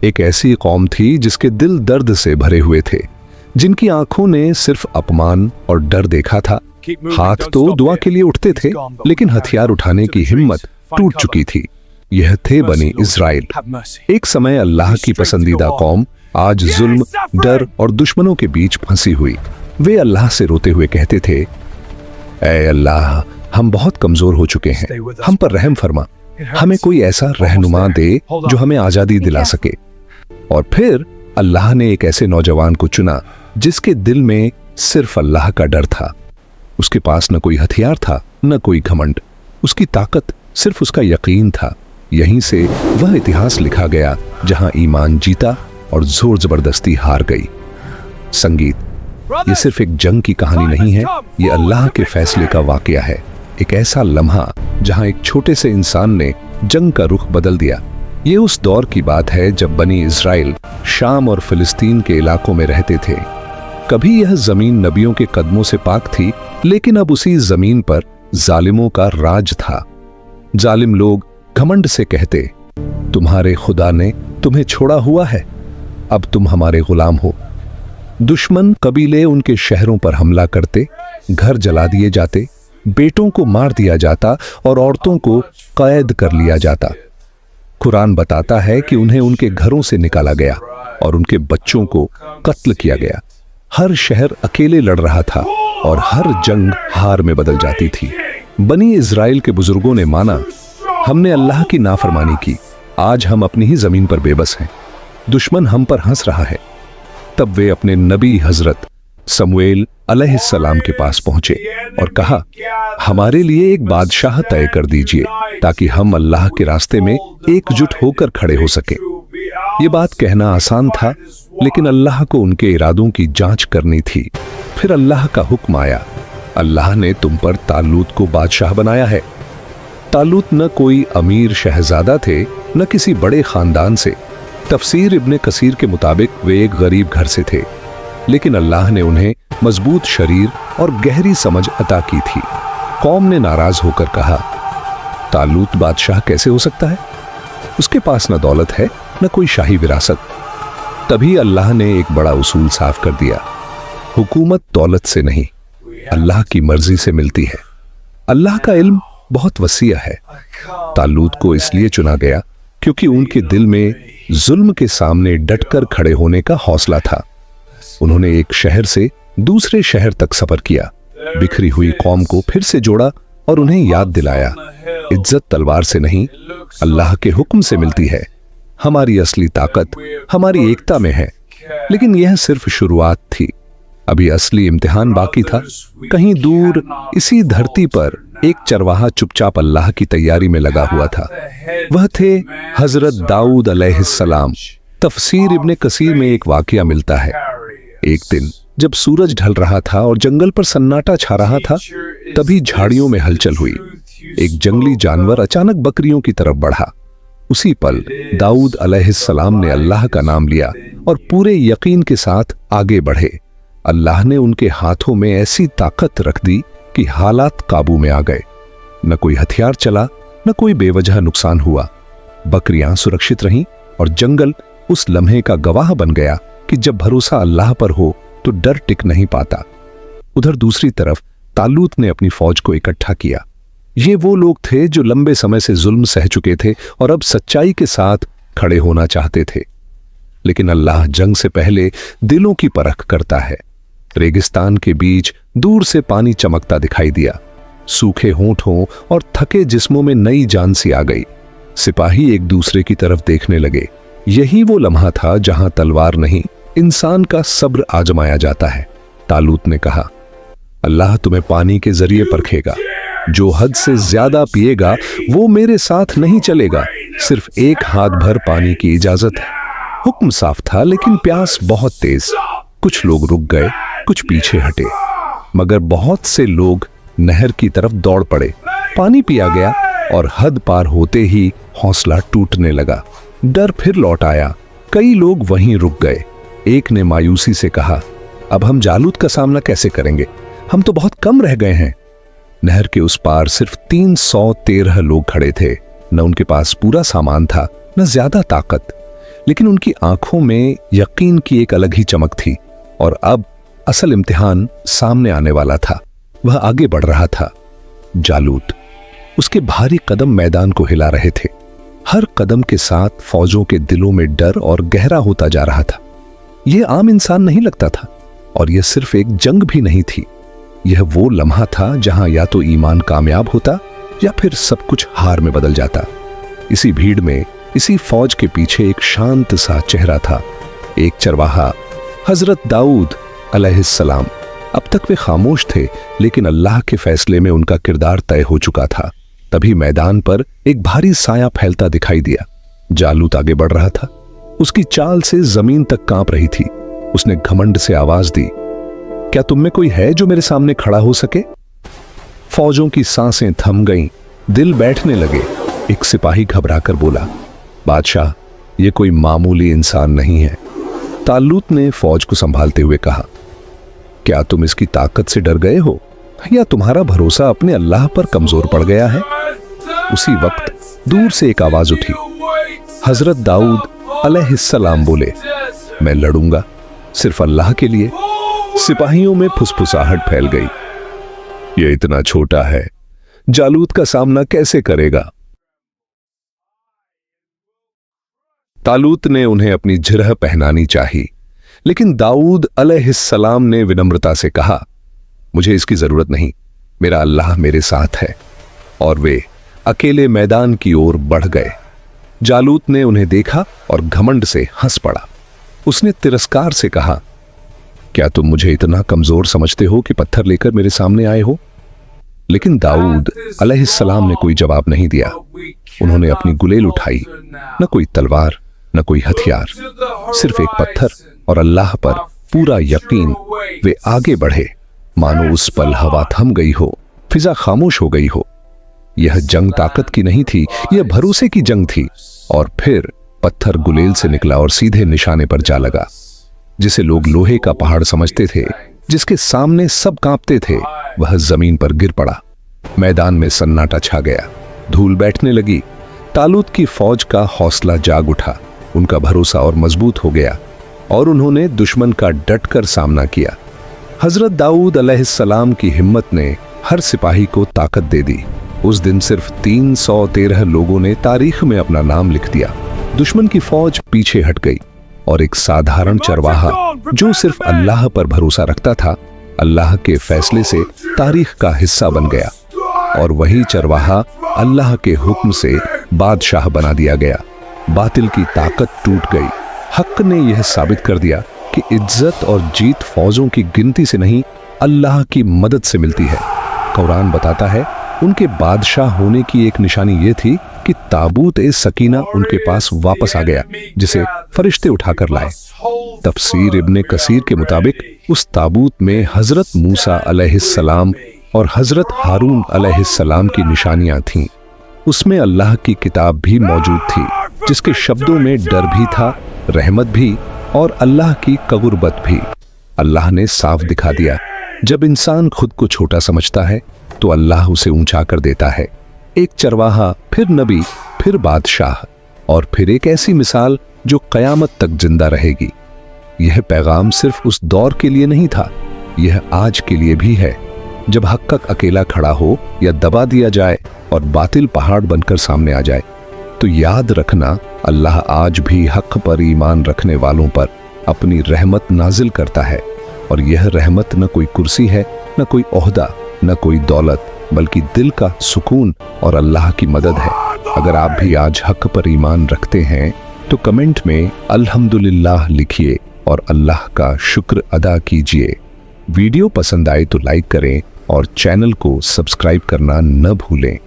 एक ऐसी कौम थी जिसके दिल दर्द से भरे हुए थे, जिनकी आंखों ने सिर्फ अपमान और डर देखा था। हाथ तो दुआ के लिए उठते थे, लेकिन हथियार उठाने की हिम्मत टूट चुकी थी। यह थे बनी इज़राइल। एक समय अल्लाह की पसंदीदा कौम आज जुल्म, डर और दुश्मनों के बीच फंसी हुई। वे अल्लाह से रोते हुए कहते थे, ऐ अल्लाह, हम बहुत कमजोर हो चुके हैं, हम पर रहम फरमा। हमें कोई ऐसा रहनुमा दे जो हमें आजादी दिला सके। और फिर अल्लाह ने एक ऐसे नौजवान को चुना जिसके दिल में सिर्फ अल्लाह का डर था। उसके पास न कोई हथियार था, न कोई घमंड। उसकी ताकत सिर्फ उसका यकीन था। यहीं से वह इतिहास लिखा गया जहां ईमान जीता और जोर जबरदस्ती हार गई। संगीत, ये सिर्फ एक जंग की कहानी नहीं है, ये अल्लाह के फैसले का वाकया है। एक ऐसा लम्हा जहां एक छोटे से इंसान ने जंग का रुख बदल दिया। ये उस दौर की बात है जब बनी इज़राइल शाम और फिलिस्तीन के इलाकों में रहते थे। कभी यह जमीन नबियों के कदमों से पाक थी, लेकिन अब उसी जमीन पर जालिमों का राज था। जालिम लोग घमंड से कहते, तुम्हारे खुदा ने तुम्हें छोड़ा हुआ है, अब तुम हमारे गुलाम हो। दुश्मन कबीले उनके शहरों पर हमला करते, घर जला दिए जाते, बेटों को मार दिया जाता और औरतों को कैद कर लिया जाता। कुरान बताता है कि उन्हें उनके घरों से निकाला गया और उनके बच्चों को कत्ल किया गया। हर शहर अकेले लड़ रहा था और हर जंग हार में बदल जाती थी। बनी इज़राइल के बुजुर्गों ने माना, हमने अल्लाह की नाफरमानी की, आज हम अपनी ही जमीन पर बेबस हैं, दुश्मन हम पर हंस रहा है। तब वे अपने नबी हजरत समूएल अलैहिस्सलाम के पास पहुंचे और कहा, हमारे लिए एक बादशाह तय कर दीजिए ताकि हम अल्लाह के रास्ते में एकजुट होकर खड़े हो सके। ये बात कहना आसान था, लेकिन अल्लाह को उनके इरादों की जांच करनी थी। फिर अल्लाह का हुक्म आया, अल्लाह ने तुम पर तालूत को बादशाह बनाया है। तालूत न कोई अमीर शहजादा थे, न किसी बड़े खानदान से। तफसीर इब्ने कसीर के मुताबिक वे एक गरीब घर से थे, लेकिन अल्लाह ने उन्हें मजबूत शरीर और गहरी समझ अता की थी। कौम ने नाराज होकर कहा, तालूत बादशाह कैसे हो सकता है? उसके पास न दौलत है, न कोई शाही विरासत। तभी अल्लाह ने एक बड़ा उसूल साफ कर दिया, हुकूमत दौलत से नहीं, अल्लाह की मर्जी से मिलती है। अल्लाह का इल्म बहुत वसीअ है। तालूत को इसलिए चुना गया क्योंकि उनके दिल में जुल्म के सामने डटकर खड़े होने का हौसला था। उन्होंने एक शहर से दूसरे शहर तक सफर किया, बिखरी हुई कौम को फिर से जोड़ा और उन्हें याद दिलाया, इज्जत तलवार से नहीं, अल्लाह के हुक्म से मिलती है। हमारी असली ताकत हमारी एकता में है। लेकिन यह सिर्फ शुरुआत थी, अभी असली इम्तिहान बाकी था। कहीं दूर इसी धरती पर एक चरवाहा चुपचाप अल्लाह की तैयारी में लगा हुआ था। वह थे हजरत दाऊद अलैहिस्सलाम। तफसीर इब्ने कसीर में एक वाकया मिलता है। एक दिन जब सूरज ढल रहा था और जंगल पर सन्नाटा छा रहा था, तभी झाड़ियों में हलचल हुई। एक जंगली जानवर अचानक बकरियों की तरफ बढ़ा। उसी पल दाऊद अलैहिस्सलाम ने अल्लाह का नाम लिया और पूरे यकीन के साथ आगे बढ़े। अल्लाह ने उनके हाथों में ऐसी ताकत रख दी कि हालात काबू में आ गए। न कोई हथियार चला, न कोई बेवजह नुकसान हुआ। बकरियां सुरक्षित रहीं और जंगल उस लम्हे का गवाह बन गया कि जब भरोसा अल्लाह पर हो तो डर टिक नहीं पाता। उधर दूसरी तरफ तालूत ने अपनी फौज को इकट्ठा किया। ये वो लोग थे जो लंबे समय से जुल्म सह चुके थे और अब सच्चाई के साथ खड़े होना चाहते थे। लेकिन अल्लाह जंग से पहले दिलों की परख करता है। रेगिस्तान के बीच दूर से पानी चमकता दिखाई दिया। सूखे होंठों और थके जिस्मों में नई जान सी आ गई। सिपाही एक दूसरे की तरफ देखने लगे। यही वो लम्हा था जहां तलवार नहीं, इंसान का सब्र आजमाया जाता है। तालूत ने कहा, अल्लाह तुम्हें पानी के जरिए परखेगा। जो हद से ज्यादा पिएगा वो मेरे साथ नहीं चलेगा। सिर्फ एक हाथ भर पानी की इजाजत है। हुक्म साफ था, लेकिन प्यास बहुत तेज। कुछ लोग रुक गए, कुछ पीछे हटे, मगर बहुत से लोग नहर की तरफ दौड़ पड़े। पानी पिया गया और हद पार होते ही हौसला टूटने लगा। डर फिर लौट आया। कई लोग वहीं रुक गए। एक ने मायूसी से कहा, अब हम जालूत का सामना कैसे करेंगे? हम तो बहुत कम रह गए हैं। नहर के उस पार सिर्फ 313 लोग खड़े थे। न उनके पास पूरा सामान था, न ज्यादा ताकत, लेकिन उनकी आंखों में यकीन की एक अलग ही चमक थी। और अब असल इम्तिहान सामने आने वाला था। वह आगे बढ़ रहा था। जालूत, उसके भारी कदम मैदान को हिला रहे थे। हर कदम के साथ फौजों के दिलों में डर और गहरा होता जा रहा था। यह आम इंसान नहीं लगता था, और यह सिर्फ एक जंग भी नहीं थी। यह वो लम्हा था जहां या तो ईमान कामयाब होता या फिर सब कुछ हार में बदल जाता। इसी भीड़ में, इसी फौज के पीछे एक शांत सा चेहरा था, एक चरवाहा, हजरत दाऊद अलैहिस्सलाम। अब तक वे खामोश थे, लेकिन अल्लाह के फैसले में उनका किरदार तय हो चुका था। तभी मैदान पर एक भारी साया फैलता दिखाई दिया। जालूत आगे बढ़ रहा था। उसकी चाल से जमीन तक कांप रही थी। उसने घमंड से आवाज दी, क्या तुम में कोई है जो मेरे सामने खड़ा हो सके? फौजों की सांसें थम गईं, दिल बैठने लगे। एक सिपाही घबराकर बोला, बादशाह, यह कोई मामूली इंसान नहीं है। तालूत ने फौज को संभालते हुए कहा, क्या तुम इसकी ताकत से डर गए हो, या तुम्हारा भरोसा अपने अल्लाह पर कमजोर पड़ गया है? उसी वक्त दूर से एक आवाज उठी। हजरत दाऊद अलैहिस्सलाम बोले, मैं लड़ूंगा, सिर्फ अल्लाह के लिए। सिपाहियों में फुसफुसाहट फैल गई। यह इतना छोटा है, जालूत का सामना कैसे करेगा? तालूत ने उन्हें अपनी जिरह पहनानी चाही, लेकिन दाऊद अलैहिस्सलाम ने विनम्रता से कहा, मुझे इसकी जरूरत नहीं, मेरा अल्लाह मेरे साथ है। और वे अकेले मैदान की ओर बढ़ गए। जालूत ने उन्हें देखा और घमंड से हंस पड़ा। उसने तिरस्कार से कहा, क्या तुम मुझे इतना कमजोर समझते हो कि पत्थर लेकर मेरे सामने आए हो? लेकिन दाऊद अलैहिस्सलाम ने कोई जवाब नहीं दिया। उन्होंने अपनी गुलेल उठाई, न कोई तलवार, न कोई हथियार, सिर्फ एक पत्थर और अल्लाह पर पूरा यकीन। वे आगे बढ़े, मानो उस पल हवा थम गई हो, फिजा खामोश हो गई हो। यह जंग ताकत की नहीं थी, यह भरोसे की जंग थी। और फिर पत्थर गुलेल से निकला और सीधे निशाने पर जा लगा। जिसे लोग लोहे का पहाड़ समझते थे, जिसके सामने सब कांपते थे, वह जमीन पर गिर पड़ा। मैदान में सन्नाटा छा गया, धूल बैठने लगी। तालूत की फौज का हौसला जाग उठा, उनका भरोसा और मजबूत हो गया, और उन्होंने दुश्मन का डटकर सामना किया। हजरत दाऊद अलैहिस्सलाम की हिम्मत ने हर सिपाही को ताकत दे दी। उस दिन सिर्फ 313 लोगों ने तारीख में अपना नाम लिख दिया। दुश्मन की फौज पीछे हट गई, और एक साधारण चरवाहा जो सिर्फ अल्लाह पर भरोसा रखता था, अल्लाह के फैसले से तारीख का हिस्सा बन गया। और वही चरवाहा अल्लाह के हुक्म से बादशाह बना दिया गया। बातिल की ताकत टूट गई। हक ने यह साबित कर दिया कि इज्जत और जीत फौजों की गिनती से नहीं, अल्लाह की मदद से मिलती है। कुरान बताता है, उनके बादशाह होने की एक निशानी यह थी कि ताबूत ए सकीना उनके पास वापस आ गया, जिसे फरिश्ते उठाकर लाए। तफसीर इब्ने कसीर के मुताबिक उस ताबूत में हजरत मूसा अलैहिस्सलाम और हजरत हारून अलैहिस्सलाम की निशानियां थीं। उसमें अल्लाह की किताब भी मौजूद थी, जिसके शब्दों में डर भी था, रहमत भी, और अल्लाह की कगुरबत भी। अल्लाह ने साफ दिखा दिया, जब इंसान खुद को छोटा समझता है तो अल्लाह उसे ऊंचा कर देता है। एक चरवाहा, फिर नबी, फिर बादशाह, और फिर एक ऐसी मिसाल जो कयामत तक जिंदा रहेगी। यह पैगाम सिर्फ उस दौर के लिए नहीं था, यह आज के लिए भी है। जब हक अकेला खड़ा हो या दबा दिया जाए और बातिल पहाड़ बनकर सामने आ जाए, तो याद रखना, अल्लाह आज भी हक पर ईमान रखने वालों पर अपनी रहमत नाजिल करता है। और यह रहमत न कोई कुर्सी है, न कोई ओहदा, न कोई दौलत, बल्कि दिल का सुकून और अल्लाह की मदद है। अगर आप भी आज हक पर ईमान रखते हैं तो कमेंट में अल्हम्दुलिल्लाह लिखिए और अल्लाह का शुक्र अदा कीजिए। वीडियो पसंद आए तो लाइक करें और चैनल को सब्सक्राइब करना न भूलें।